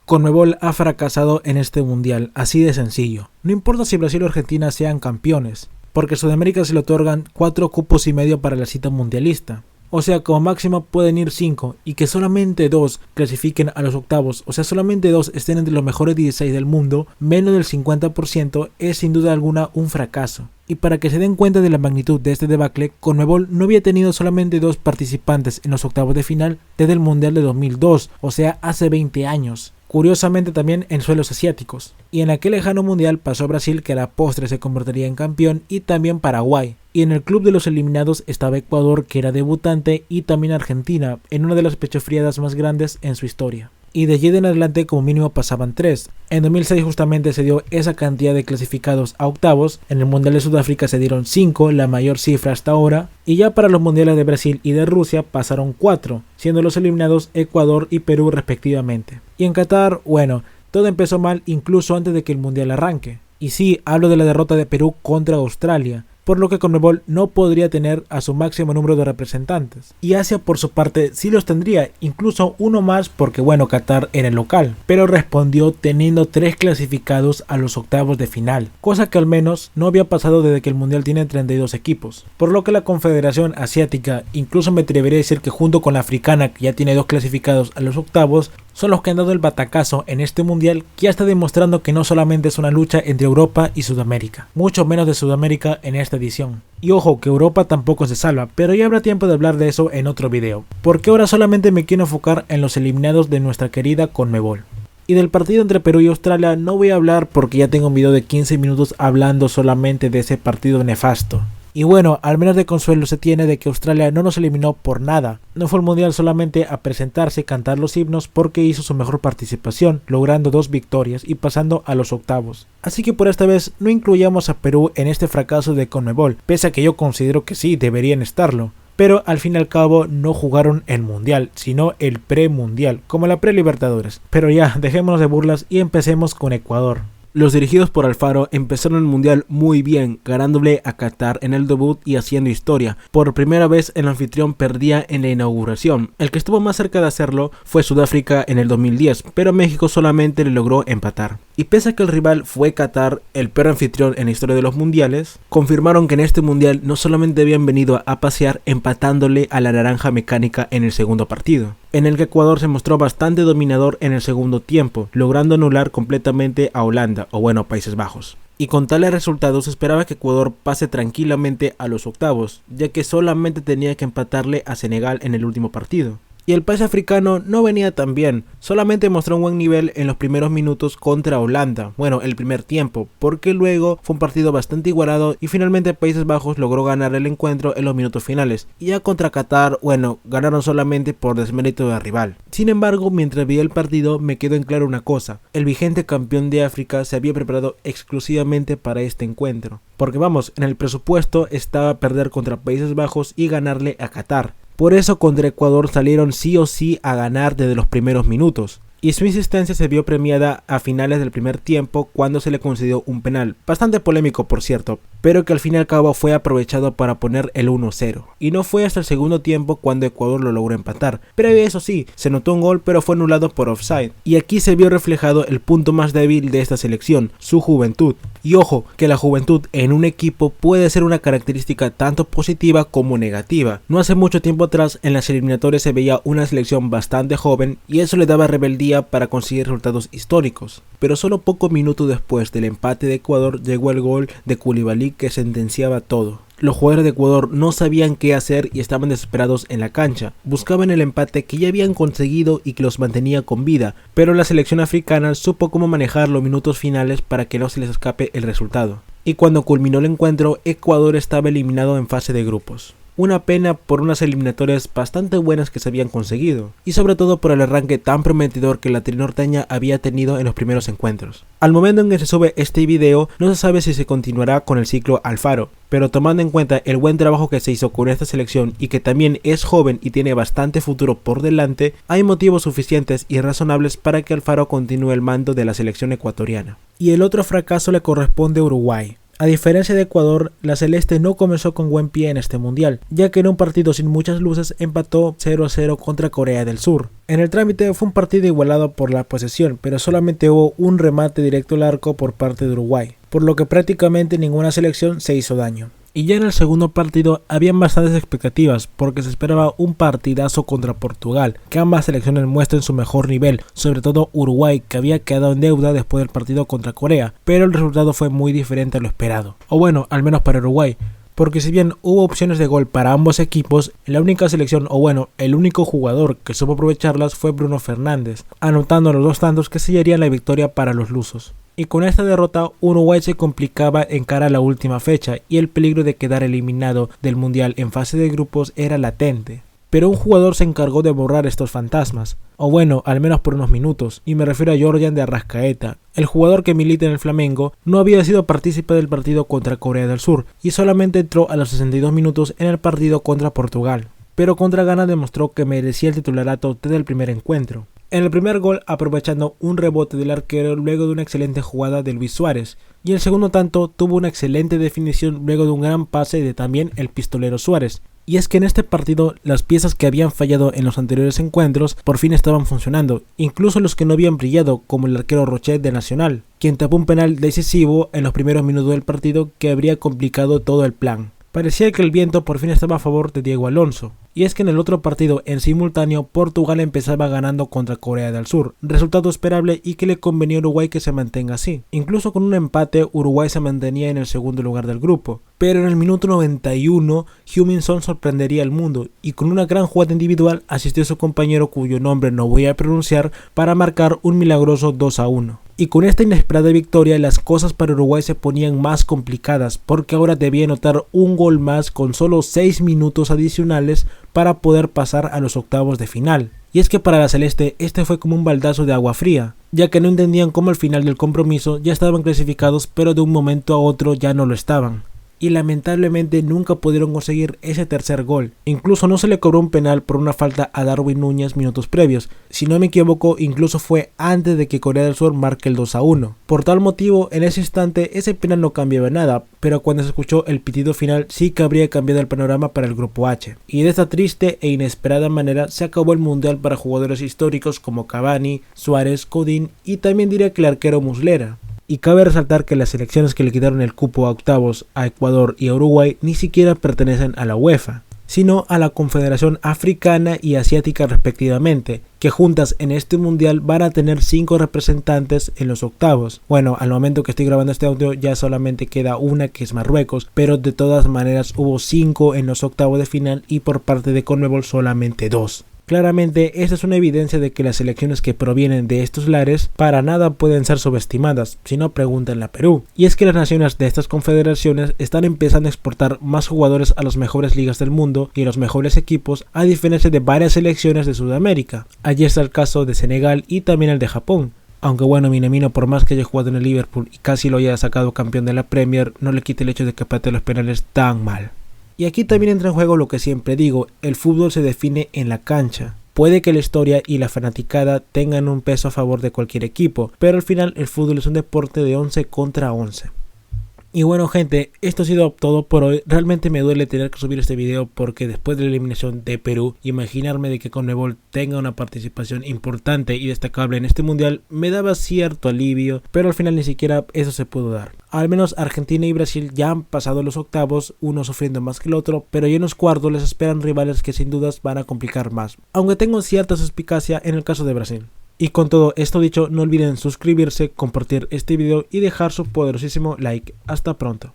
Conmebol ha fracasado en este mundial, así de sencillo. No importa si Brasil o Argentina sean campeones, porque a Sudamérica se le otorgan 4 cupos y medio para la cita mundialista. O sea, como máximo pueden ir 5 y que solamente 2 clasifiquen a los octavos, o sea, solamente 2 estén entre los mejores 16 del mundo, menos del 50%, es sin duda alguna un fracaso. Y para que se den cuenta de la magnitud de este debacle, Conmebol no había tenido solamente 2 participantes en los octavos de final desde el Mundial de 2002, o sea, hace 20 años. Curiosamente también en suelos asiáticos. Y en aquel lejano mundial pasó Brasil, que a la postre se convertiría en campeón, y también Paraguay. Y en el club de los eliminados estaba Ecuador, que era debutante, y también Argentina, en una de las pechofriadas más grandes en su historia. Y de allí en adelante como mínimo pasaban 3. En 2006 justamente se dio esa cantidad de clasificados a octavos, en el Mundial de Sudáfrica se dieron 5, la mayor cifra hasta ahora, y ya para los mundiales de Brasil y de Rusia pasaron 4, siendo los eliminados Ecuador y Perú respectivamente. Y en Qatar, bueno, todo empezó mal incluso antes de que el mundial arranque. Y sí, hablo de la derrota de Perú contra Australia, por lo que Conmebol no podría tener a su máximo número de representantes. Y Asia por su parte sí los tendría, incluso uno más porque bueno, Qatar era el local, pero respondió teniendo 3 clasificados a los octavos de final, cosa que al menos no había pasado desde que el mundial tiene 32 equipos, por lo que la Confederación Asiática, incluso me atrevería a decir que junto con la africana, que ya tiene 2 clasificados a los octavos, son los que han dado el batacazo en este mundial, que ya está demostrando que no solamente es una lucha entre Europa y Sudamérica, mucho menos de Sudamérica en esta edición. Y ojo, que Europa tampoco se salva, pero ya habrá tiempo de hablar de eso en otro video, porque ahora solamente me quiero enfocar en los eliminados de nuestra querida Conmebol. Y del partido entre Perú y Australia no voy a hablar porque ya tengo un video de 15 minutos hablando solamente de ese partido nefasto. Y bueno, al menos de consuelo se tiene de que Australia no nos eliminó por nada. No fue al mundial solamente a presentarse y cantar los himnos porque hizo su mejor participación, logrando 2 victorias y pasando a los octavos. Así que por esta vez no incluyamos a Perú en este fracaso de Conmebol, pese a que yo considero que sí, deberían estarlo. Pero al fin y al cabo no jugaron el mundial, sino el premundial, como la pre-Libertadores. Pero ya, dejémonos de burlas y empecemos con Ecuador. Los dirigidos por Alfaro empezaron el mundial muy bien, ganándole a Qatar en el debut y haciendo historia. Por primera vez el anfitrión perdía en la inauguración. El que estuvo más cerca de hacerlo fue Sudáfrica en el 2010, pero México solamente le logró empatar. Y pese a que el rival fue Qatar, el peor anfitrión en la historia de los mundiales, confirmaron que en este mundial no solamente habían venido a pasear empatándole a la naranja mecánica en el segundo partido, en el que Ecuador se mostró bastante dominador en el segundo tiempo, logrando anular completamente a Holanda, o bueno, Países Bajos. Y con tales resultados se esperaba que Ecuador pase tranquilamente a los octavos, ya que solamente tenía que empatarle a Senegal en el último partido. Y el país africano no venía tan bien, solamente mostró un buen nivel en los primeros minutos contra Holanda, bueno, el primer tiempo, porque luego fue un partido bastante igualado y finalmente Países Bajos logró ganar el encuentro en los minutos finales. Y ya contra Qatar, bueno, ganaron solamente por desmérito del rival. Sin embargo, mientras veía el partido me quedó en claro una cosa: el vigente campeón de África se había preparado exclusivamente para este encuentro. Porque vamos, en el presupuesto estaba perder contra Países Bajos y ganarle a Qatar. Por eso contra Ecuador salieron sí o sí a ganar desde los primeros minutos. Y su insistencia se vio premiada a finales del primer tiempo cuando se le concedió un penal, bastante polémico por cierto, pero que al fin y al cabo fue aprovechado para poner el 1-0. Y no fue hasta el segundo tiempo cuando Ecuador lo logró empatar, pero eso sí, se notó un gol pero fue anulado por offside. Y aquí se vio reflejado el punto más débil de esta selección, su juventud. Y ojo, que la juventud en un equipo puede ser una característica tanto positiva como negativa. No hace mucho tiempo atrás en las eliminatorias se veía una selección bastante joven y eso le daba rebeldía para conseguir resultados históricos. Pero solo pocos minutos después del empate de Ecuador llegó el gol de Koulibaly que sentenciaba todo. Los jugadores de Ecuador no sabían qué hacer y estaban desesperados en la cancha. Buscaban el empate que ya habían conseguido y que los mantenía con vida, pero la selección africana supo cómo manejar los minutos finales para que no se les escape el resultado. Y cuando culminó el encuentro, Ecuador estaba eliminado en fase de grupos. Una pena por unas eliminatorias bastante buenas que se habían conseguido, y sobre todo por el arranque tan prometedor que la trinorteña había tenido en los primeros encuentros. Al momento en que se sube este video, no se sabe si se continuará con el ciclo Alfaro, pero tomando en cuenta el buen trabajo que se hizo con esta selección y que también es joven y tiene bastante futuro por delante, hay motivos suficientes y razonables para que Alfaro continúe el mando de la selección ecuatoriana. Y el otro fracaso le corresponde a Uruguay. A diferencia de Ecuador, la celeste no comenzó con buen pie en este mundial, ya que en un partido sin muchas luces empató 0-0 contra Corea del Sur. En el trámite fue un partido igualado por la posesión, pero solamente hubo un remate directo al arco por parte de Uruguay, por lo que prácticamente ninguna selección se hizo daño. Y ya en el segundo partido habían bastantes expectativas porque se esperaba un partidazo contra Portugal, que ambas selecciones muestren su mejor nivel, sobre todo Uruguay, que había quedado en deuda después del partido contra Corea, pero el resultado fue muy diferente a lo esperado, o bueno, al menos para Uruguay, porque si bien hubo opciones de gol para ambos equipos, la única selección, o bueno, el único jugador que supo aprovecharlas fue Bruno Fernández, anotando los 2 tantos que sellarían la victoria para los lusos. Y con esta derrota, Uruguay se complicaba en cara a la última fecha y el peligro de quedar eliminado del Mundial en fase de grupos era latente. Pero un jugador se encargó de borrar estos fantasmas, o bueno, al menos por unos minutos, y me refiero a Jordan de Arrascaeta. El jugador que milita en el Flamengo no había sido partícipe del partido contra Corea del Sur y solamente entró a los 62 minutos en el partido contra Portugal. Pero contra Ghana demostró que merecía el titularato desde el primer encuentro. En el primer gol aprovechando un rebote del arquero luego de una excelente jugada de Luis Suárez, y el segundo tanto tuvo una excelente definición luego de un gran pase de también el pistolero Suárez. Y es que en este partido las piezas que habían fallado en los anteriores encuentros por fin estaban funcionando, incluso los que no habían brillado, como el arquero Rochet de Nacional, quien tapó un penal decisivo en los primeros minutos del partido que habría complicado todo el plan. Parecía que el viento por fin estaba a favor de Diego Alonso. Y es que en el otro partido en simultáneo Portugal empezaba ganando contra Corea del Sur, resultado esperable y que le convenía a Uruguay que se mantenga así. Incluso con un empate Uruguay se mantenía en el segundo lugar del grupo, pero en el minuto 91 Heung-min Son sorprendería al mundo y con una gran jugada individual asistió a su compañero cuyo nombre no voy a pronunciar para marcar un milagroso 2-1. Y con esta inesperada victoria las cosas para Uruguay se ponían más complicadas porque ahora debía anotar un gol más con solo 6 minutos adicionales para poder pasar a los octavos de final. Y es que para la celeste este fue como un baldazo de agua fría, ya que no entendían cómo al final del compromiso ya estaban clasificados pero de un momento a otro ya no lo estaban. Y lamentablemente nunca pudieron conseguir ese tercer gol. Incluso no se le cobró un penal por una falta a Darwin Núñez minutos previos. Si no me equivoco, incluso fue antes de que Corea del Sur marque el 2-1. Por tal motivo, en ese instante ese penal no cambiaba nada, pero cuando se escuchó el pitido final sí que habría cambiado el panorama para el grupo H. Y de esta triste e inesperada manera se acabó el mundial para jugadores históricos como Cavani, Suárez, Godín y también diría que el arquero Muslera. Y cabe resaltar que las selecciones que le quitaron el cupo a octavos a Ecuador y a Uruguay ni siquiera pertenecen a la UEFA, sino a la Confederación Africana y Asiática respectivamente, que juntas en este mundial van a tener 5 representantes en los octavos. Bueno, al momento que estoy grabando este audio ya solamente queda una, que es Marruecos, pero de todas maneras hubo 5 en los octavos de final y por parte de CONMEBOL solamente 2. Claramente, esta es una evidencia de que las selecciones que provienen de estos lares para nada pueden ser subestimadas, si no pregúntenle a Perú. Y es que las naciones de estas confederaciones están empezando a exportar más jugadores a las mejores ligas del mundo y a los mejores equipos, a diferencia de varias selecciones de Sudamérica. Allí está el caso de Senegal y también el de Japón. Aunque bueno, Minamino, por más que haya jugado en el Liverpool y casi lo haya sacado campeón de la Premier, no le quita el hecho de que patee los penales tan mal. Y aquí también entra en juego lo que siempre digo, el fútbol se define en la cancha. Puede que la historia y la fanaticada tengan un peso a favor de cualquier equipo, pero al final el fútbol es un deporte de 11 contra 11. Y bueno gente, esto ha sido todo por hoy. Realmente me duele tener que subir este video porque después de la eliminación de Perú, imaginarme de que CONMEBOL tenga una participación importante y destacable en este mundial me daba cierto alivio, pero al final ni siquiera eso se pudo dar. Al menos Argentina y Brasil ya han pasado los octavos, uno sufriendo más que el otro, pero ya en los cuartos les esperan rivales que sin dudas van a complicar más, aunque tengo cierta suspicacia en el caso de Brasil. Y con todo esto dicho, no olviden suscribirse, compartir este video y dejar su poderosísimo like. Hasta pronto.